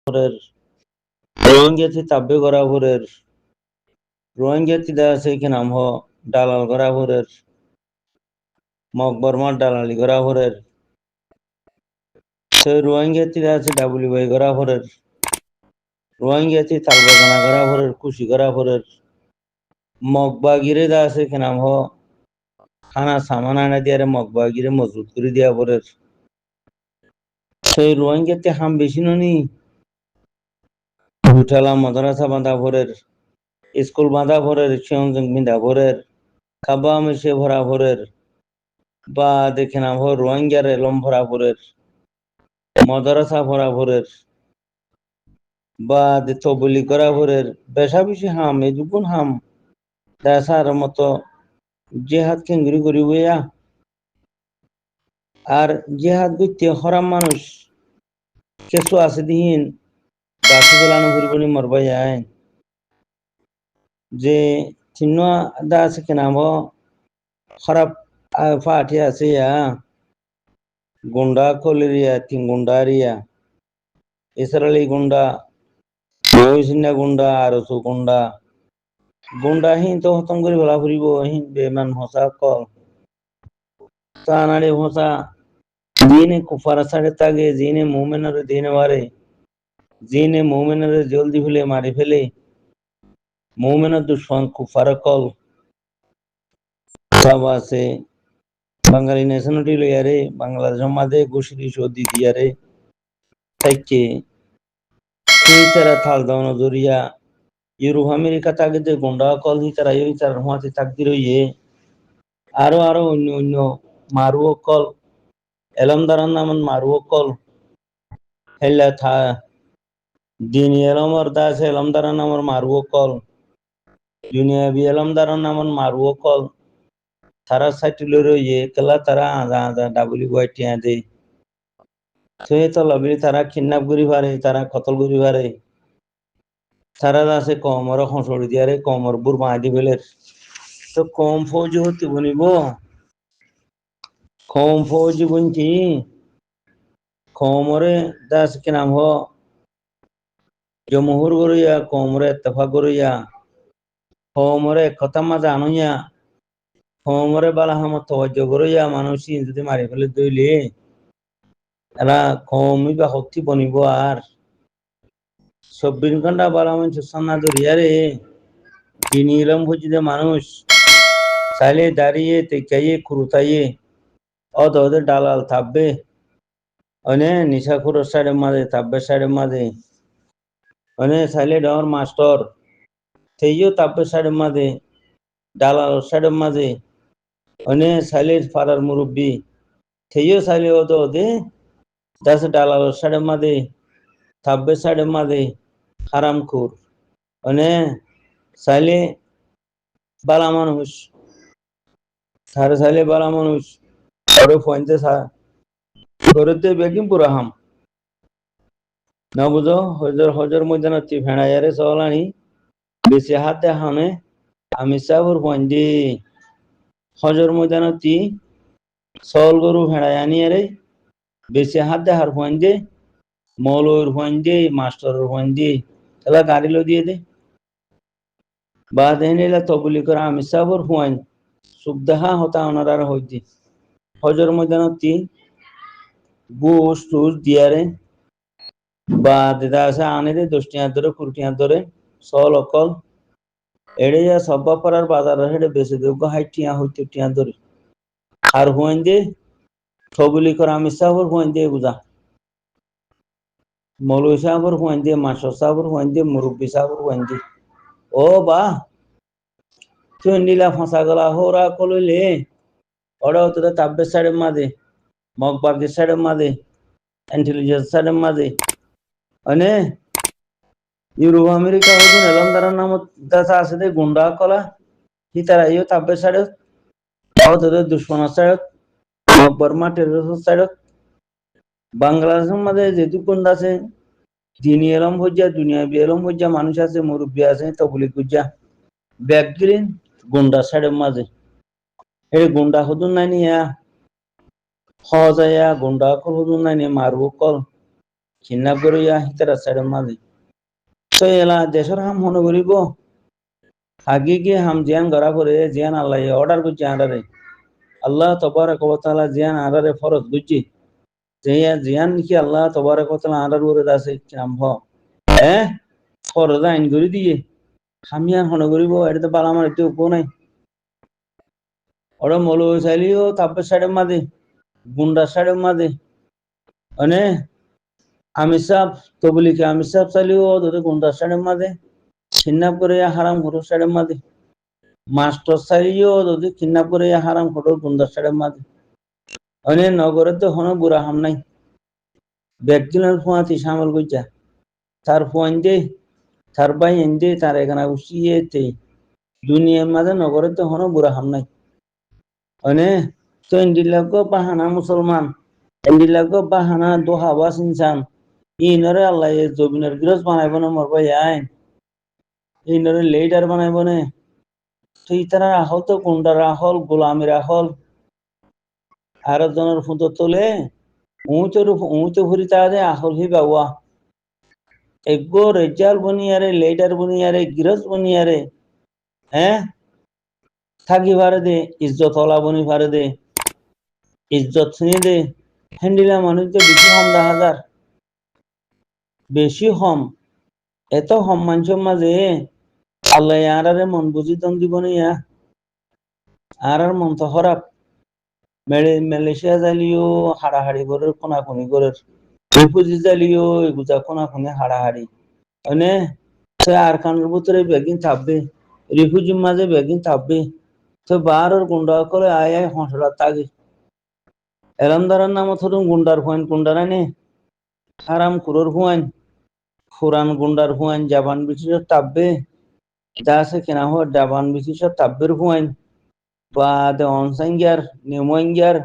ভোরের রোহিঙ্গাতে তাব্বে করা ভোরের রোহিঙ্গাতে দেওয়া আছে কি নাম হ দালাল করা ভোরের মকবরমার দালালি করা ভোরের সেই রোহিঙ্গাতে দেওয়া আছে ডাবলি বাই করা ভোরের রোহিঙ্গাতে তালবাগানা করা ভোরের খুশি করা ভোরের মকবা গিরে দেওয়া আছে কি নাম হ খানা সামান আনা দিয়ে মকবা গিরে মজবুত করে দেওয়া ভোরের সেই রোহিঙ্গাতে হাম বেশি ননি উঠালা মাদ্রাসা বাঁধা ভোরের স্কুল বাঁধা ভোরের শিয়ং বিন্ধা ভোরের কাবা মিশে ভরা ভোরের বা দেখে না ভোর রোহিঙ্গার এলম ভরা ভোরের মাদ্রাসা ভরা ভোরের বা তবলি করা ভোরের বেশা বেশি হাম এদুকুন হাম দেশার মতো জেহাদ খেঙ্গুরি করি বইয়া আর জেহাদ করতে হরাম মানুষ কেসু আছে দিন গাছে ফেলানো ঘুরবনি মরবাই যায় যে চিহ্ন দা আছে কেনা খারাপ ফাটি আছে গুন্ডা কলেরিয়া তিন গুন্ডা রিয়া ইসরায়েলি গুন্ডা মহিসিনা গুন্ডা আর গুন্ডা গুন্ডা হিন তো হতম করে ভেলা ফুরিব হিন বেমান হসা কল তানারে হসা জিনে কুফারা সাড়ে তাগে জিনে মোমেনারে দিনে মারে জিনে মোমেনারে জলদি ফেলে মারি ফেলে মোমেনার দুশ্মন কুফারা কল সব আছে বাঙালি ন্যাশনালিটি লইয়ারে বাংলাদেশের মাঝে ঘুষি সর্দি দিয়ারে তাইকে সেই তারা থাল দাওয়ানো জরিয়া ইউরোপ আমেরিকা তাকে যে গুন্ডা কল হি তারা এই তার হুঁয়াতে তাকদির হইয়ে আরো আরো অন্য অন্য মারুও কল এলমদারান নামন মারুও কল হেল্লা থা দিন এলমর দাস এলমদারান নামর মারুও কল দুনিয়া বি এলমদারান নামন মারুও কল তারা সাইটিল রইয়ে কেলা তারা আদা আদা ডাবলি বয়টিয়া দে তো তো লবলি তারা কিডন্যাপ করি পারে তারা কতল করি পারে তারা আছে কমর খসড়ি দিয়ারে কমর বুর বাঁধি ফেলের তো কম ফৌজি হতে বনিব কম ফৌজি বনছি কমরে দাস কি নাম হ জমহুর গরইয়া কমরে এত্তেফাক গরইয়া কমরে কথা মাঝে আনুইয়া কমরে বালা হামত তওয়াজ্জো গরইয়া মানুষ যদি মারি ফেলে দইলে এরা কমই বা হত্যি বনিব আর 24 ঘন্টা বালা মানুষ সান্না ধরিয়ারে দিনী ইলম খুঁজিতে মানুষ চাইলে দাঁড়িয়ে তেকাইয়ে খুরুতাইয়ে ওদের দালাল থাকবে অনে নিশাখুর সাইডের মাঝে তাব্বে সাইডের মাঝে অনে চাইলে ডর মাস্টার সেইও তাব্বে সাইডের মাঝে দালাল সাইডের মাঝে অনে চাইলে ফারার মুরব্বী সেইও চাইলে ওদে দাসে দালাল সাইডের মাঝে তাব্বে সাইডের মাঝে হারামখুর অনে চাইলে বালা মানুষ সারে চাইলে বালা মানুষ ওরে ফোনতে ঘরেতে বেগিম পুরা হাম না বুঝো হজর হজর ময়দানতি ভেড়াইয়ারে চলানি বেশি হাতে হানে আমি সাবুর ফন্দি হজর ময়দানতি চল গরু ভেড়াই আনিয়ারে বেশি হাতে হার ফন্দি মৌলর ফন্দি মাস্টারের ফন্দি এলা গাড়ি লো দিয়ে দে বা দেনিলা তবলি করে আমি সাবুর ফোন সুবদাহা হতা ওনার হইতি হজর ময়দানতি বুস টুস দিয়ারে বা দিদা আছে আনে দে 10 ধরে 20 ধরে সল অকল এড়ে যা সব্বা পাড়ার বাজার হেডে বেশি যোগ্য হাইটিয়া হইতে টিয়া ধরে আর হুঁয়েন দে ছবুলি করে আমি সাবর হুঁয়েন দে বুঝা মৌলভী সাবর হুঁয়েন দে মাস্টার সাবর হুঁয়েন দে মুরব্বী সাবর হুঁয়েন দে ও বা তুই নীলা ফাঁসা গলা হোরা কলইলে ওরা তোদের তাব্বের সাইডের মাঝে মগবাগের সাইডের মাঝে ইন্টেলিজেন্স সাইডের মাঝে মানে ইউরোপ আমেরিকা হতো এলম তারা নাম দাসা আছে দে গুন্ডা কলা হি তারা ইও তাব্বে সাইডত তোদের দুশ্মনের সাইডত বর্মা টেরোরিস্ট সাইডত বাংলাদেশের মাঝে যেহেতু গুন্ডা আছে দিনী এলম হজ্জা দুনিয়া বি এলম হজ্জা মানুষ আছে মুরব্বী আছে তবলি গুজ্জা ব্যাগগ্রিন গুন্ডা সাইডের মাঝে এই গুন্ডা হদুন নাই নিয়া হজায়া গুন্ডা কল হদুন নাই নিয়ে মারবো call kidnap koriya hitara side madi so ela deshor ham hono goribo hagigi ham jian gara kore jian Allah order ku janare Allah tabaraka wa taala jian arare forot buji jian ki Allah tabaraka wa taala order করে দাসে কিরাম হ ফরজ আইন করে দিয়ে হামিয়ান হন করিব এটা তো বালা আমার একটু উপ নাই ওরা মৌল চাইলেও তাপের সাইডের মাঝে গুন্ডার সাইডের মাঝে মানে আমির সাহেব তবলিকে আমির সাহেব চাইলেও তোদের গুন্ডার সাইডের মাঝে কিডন্যাপ করে হারাম ঘোরের সাইডের মাঝে মাস্টার চাইলেও তোদের কিডন্যাপ করে হারাম ঘোরের গুন্ডার সাইডের মাঝে মানে নগরের তো হনো বুড়া হাম নাই ব্যাকজনের ফুয়াতি সামল কইছা তার ফুয়ান দে তার ভাই এনদে তার এখানে উসিয়েতে দুনিয়ার মাঝে নগরের তো হনো বুড়া হাম নাই মানে তো ইন্দিলাগো বাহানা মুসলমান ইন্দিলাগো বাহানা দোহাবাস ইনসান ইনরে আল্লাহ জবিনের গিরজ বানাইব না মরবা আইন ইনরে লিডার বানাইব না তুই তারা আহল তো গুন্ডার আহল গোলামের আহল আর জনের ফুটো তোলে উঁচু ভরি তাদের আহল হি বাবা এগো রেজাল বনিয়ারে লিডার বনিয়ারে গিরজ বনিয়ারে থাকি পারে দে ইজ্জত হলা বনি পারে দে ইজ্জত শুনি দে হ্যান্ডিলা মানুষ তো বেশি হম 10,000 বেশি হম এত হম মানুষের মাঝে আল্লাহ আরে মন বুঝি দম দিব না আর মন তো খারাপ মালয়েশিয়া যাইলিও হাড়াহাড়ি করে কোনাকুনি করে রিফিউজি যাইলিও এগুজা কোনাকুনি হাড়াহাড়ি মানে আর কানের ভিতরে বেগিন থাকবে রিফিউজির মাঝে বেগিন থাকবে তো বারোর গুন্ডা করে আয় হসড়া তাগে এলামদারার নাম ধরুন গুন্ডার হুয়াইন গুন্ডারা নে হারাম কুরোর হুয়াইন ফুরান গুন্ডার হুয়াইন জাবান বিশিষ্ট তাব্বে যা আছে কেনা হওয়া জাবান বিশিষ্ট তাব্বের হুয়াইন বা দে অনসাইঙ্গার নিউমাইঙ্গার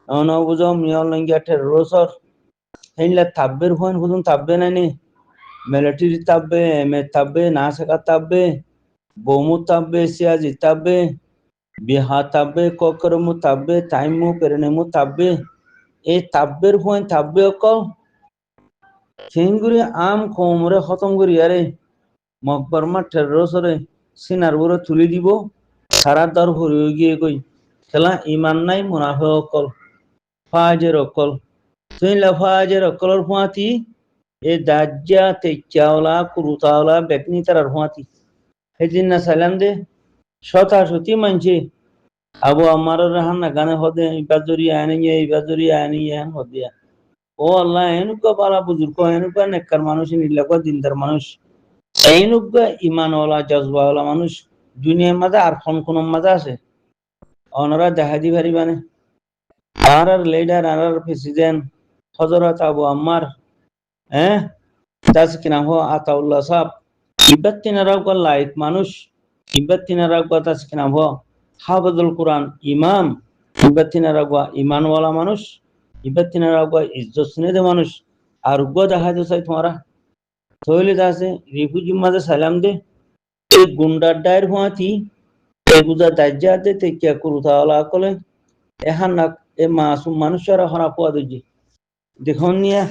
অনবুজ মিয়লঙ্গার টেরোসর হেনলা তাব্বের হুয়াইন হুদুন তাব্বে নাইনে মিলিটারি তাব্বে এমএ তাব্বে না শেখা তাব্বে বমু তাব্বে সিয়াজি তাব্বে বিহা তাব্বে ককরমু তাব্বে টাইমু পেরেনেমু তাব্বে এই তাব্বের হুয়াইন তাব্বে অকল খেঙ্গুরি আম কোমরে খতম করি আরে মকবরমা টেরোসরে সিনার বড় তুলি দিব সারা দর হয়ে গিয়ে কই খেলা ইমান নাই মুনাফে অকল ফাজের অকল তুই লাফাজের অকলর ফুয়াতি এ দাজ্জা তেচাওলা কুরুতাওলা বেকনি তারার ফুয়াতি সেদিন না সালাম দে শতাশতি মানছে আবু আমার রাহান না গানে হদে ইবাজরি আনি হদিয়া ও আল্লাহ এনুকা বালা বুজুর্গ এনুকা নেককার মানুষ নিলাকা দিনদার মানুষ এনুকা ইমানওয়ালা জজবাওয়ালা মানুষ দুনিয়ার মাঝে আর কোন মাঝে আছে ওনারা জাহাজি ভারি বানে আর লিডার আর প্রেসিডেন্ট হযরত আবু আম্মার তাস কিনা হো আতাউল্লাহ সাহেব ইবাত্তিনারাও কল লাইক মানুষ ইবাত্তিনারাও কল তাস কিনা হো হাফেজুল কোরআন ইমাম ইবাত্তিনারাও কল ইমানওয়ালা মানুষ ইবাত্তিনারাও কল ইজ্জত স্নেহে মানুষ আর গো জাহাজ চাই তোমারা তৈলি দাসে রিফিউজি মাঝে সালাম দে এই গুন্ডার ডায়ের হুয়াতি এগুজা দাজ্জাতে তে কে কুরুতাওয়ালা কলে এহান না এ মাসুম মানুষরা হরা পোয়া দিজি দেখুন নিয়া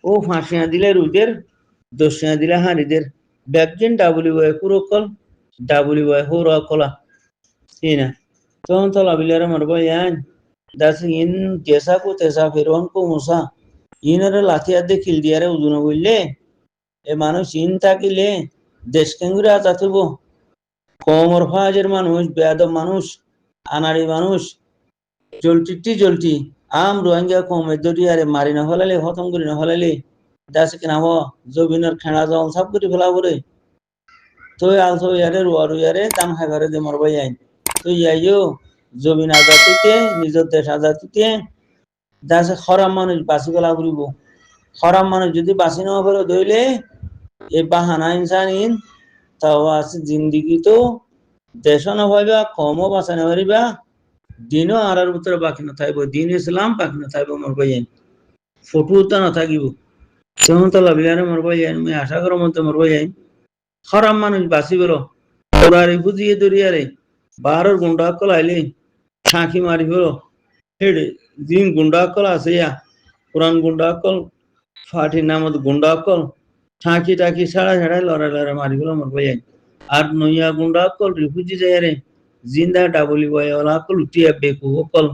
ও ফাঁসিয়া দিলে রুদের দোষিয়া দিলে হারিদের ব্যাকজেন ডাব্লিউআই কুরকল ডাব্লিউআই হোরা কলা না তখন তো লাবিলারে মরবা ইয়ান দাস ইন জেসা কো তেসা ফিরওয়ান কো মুসা ইনরে লাথিয়া দে কিল দিয়ারে উজুন বললে এ মানুষ ইন থাকিলে দেশ কেঙ্গুরে আতাতুব কমর ফাজের মানুষ বেয়াদব মানুষ আনারি মানুষ জলটি আম রোহিঙ্গা কমে দরিয়ারে মারি না হলালে খতম করি না হলালে দাস কিনা হ জবিনের খেলা জল সব করে ফেলা করে তো আলসো ইয়ারে রুয়ারে দাম হাইবারে দে মরবাই আইন তো ইয়াইও জবিন আজাতিতে নিজের দেশ আজাতিতে দাস খরাম মানুষ বাঁচি ফেলা করিব খরাম মানুষ যদি বাঁচি নেওয়া ফেলে ধইলে এই বাহানা ইনসান তাও আছে জিন্দিগি তো দেশ না ভাইবা কমও বাঁচা না পারিবা দিনও আর ভিতরে বাকি না থাকবো দিন ইসলাম বাকি না থাকবো মরবাই আইন ফটুতা না থাকিব তেমন তো লাভিলারে মরবাই আইন আমি আশা করার মধ্যে মরবাই আইন খরাম মানুষ বাঁচি বেরো ওরারে বুঝিয়ে দরিয়ারে বাহারের গুন্ডা কল আইলে সাঁখি মারি বেরো হেডে দিন গুন্ডা কল আছে ইয়া কোরআন গুন্ডা কল ফাটি নামত গুন্ডা অকল ঠাকি টাকি ছাড়া ছাড়াই লড়াই লড়াই মারিগুলো মর ভাই আর নইয়া গুন্ডা অকল রিফুজি যায়রে জিন্দা ডাবলি বয় ওলা অকল উঠিয়া বেকু অকল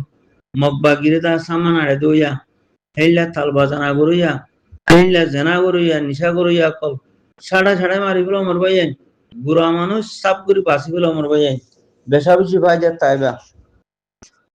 মগবা গিরে তা সামান আড়ে দইয়া হেইলা তাল বাজানা গরইয়া হেইলা জেনা গরইয়া নিশা গরইয়া অকল ছাড়া ছাড়াই মারিগুলো মর ভাই গুড়া মানুষ সাপ করে বাসিগুলো মর ভাই বেশা বেশি ভাই যা তাইবা